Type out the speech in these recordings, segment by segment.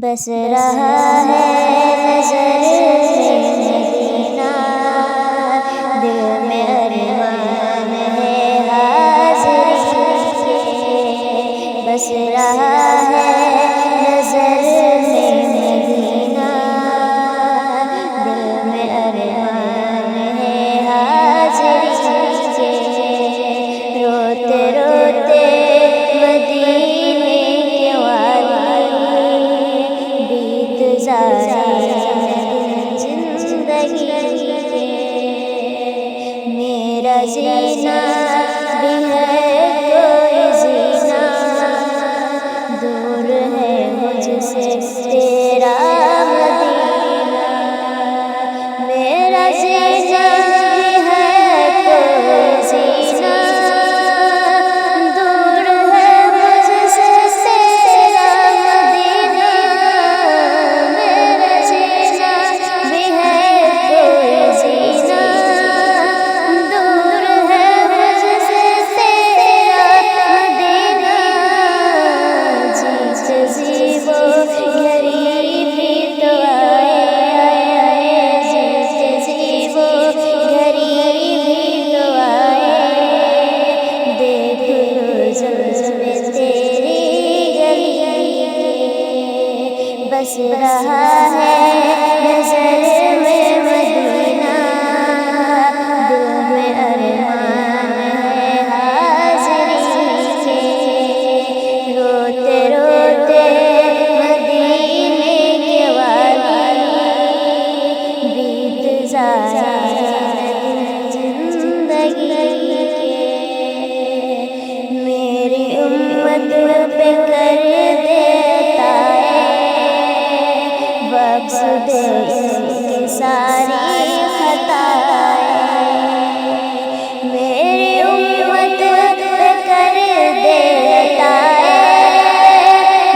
بس رہا ہے نظر میں مدینہ، دل میں ارمان ہے حاضری کے۔ بس رہا ہے نظر میں مدینہ، دل میں ارمان ہے حاضری کے۔ روتے روتے مدینے کے والی بیت زندگی کے۔ میرا جینا بھی ہے کوئی جینا، دور ہے مجھ سے تیرا مدینہ۔ میرا جینا بھی ہے کوئی جینا، دور ہے مجھ سے تیرا مدینہ۔ میرا جینا بھی ہے کوئی جینا، دور ہے مجھ سے تیرا مدینہ۔ جیت جی وہ گھڑی بھی تو آئے، جیت جی وہ گھڑی بھی تو آئے۔ دیکھ لو جلوے تیری گلی کے، بس رہا ہے نظر میں مدینہ، دل میں ارمان ہے حاضری کے۔ روتے روتے مدینے کے والی بیت زندگی کے۔ میری امت پہ کر دے بخش دے ان کی ساری خطائیں۔ میری امت پہ کر دے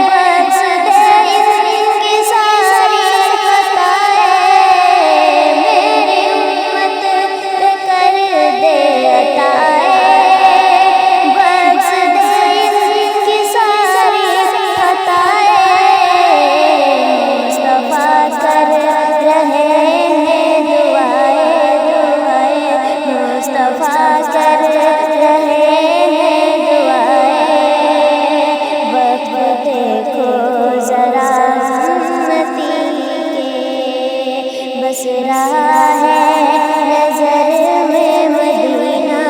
بخش دے ان کی ساری خطائیں۔ میری امت پہ کر دے بخش دے ان کی ساری خطائیں۔ مصطفیٰ کر رہے ہیں دعائیں، مصطفیٰ کر رہے ہیں دعائیں۔ وقت دیکھو ذرا امتی کے، بس رہا ہے نظر میں مدینہ،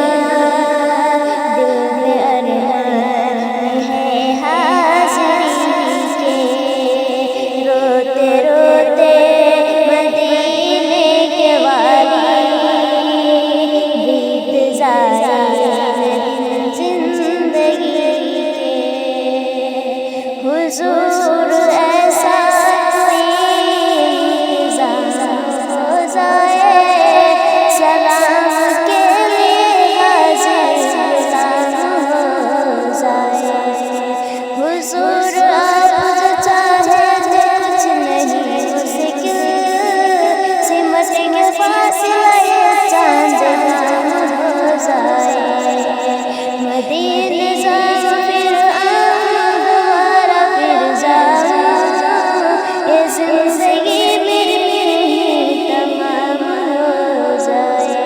دل میں ارمان ہے حاضری کے۔ روتے روتے مدینے کے والی بیت زندگی کے۔ حضور ایسا ہو جائے، سلام کے لیے حاضر ہو جائے۔ حضور آپ جو چاہے کچھ نہیں مشکل، سمٹ کے فاصلے چاند ہو جائے۔ مدینے جاؤ پھر آؤں، دوبارہ پھر جاؤں، یہ زندگی میری تمام ہو جائے۔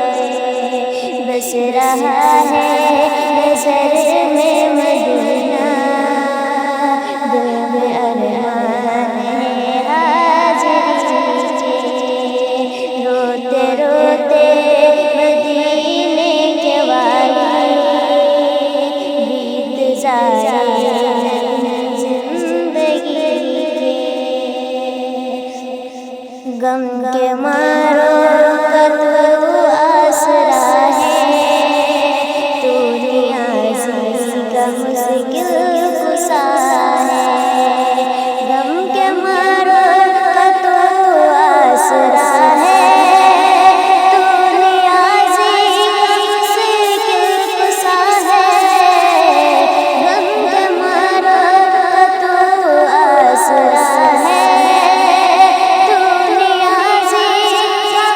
بس رہا ہے نظر میں مدینہ، دل میں ارمان ہے حاضری کے۔ روتے روتے مدینے کے والی بیت زندگی کے۔ غم کے مارو کا تو آسرا ہے، تو نیازی کا مشکل کشا ہے۔ غم کے مارو کا تو آسرا ہے، تو نیازی کا مشکل کشا ہے۔ غم کے مارو کا تو آسرا ہے، تو نیازی کا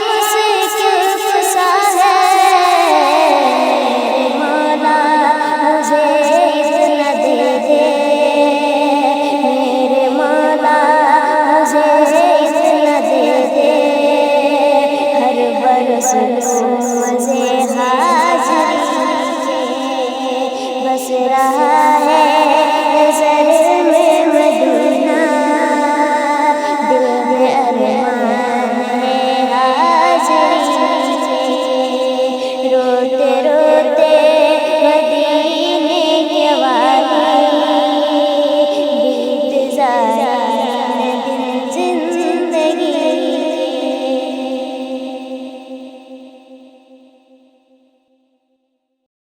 بس لو مزے حاضری بس رہا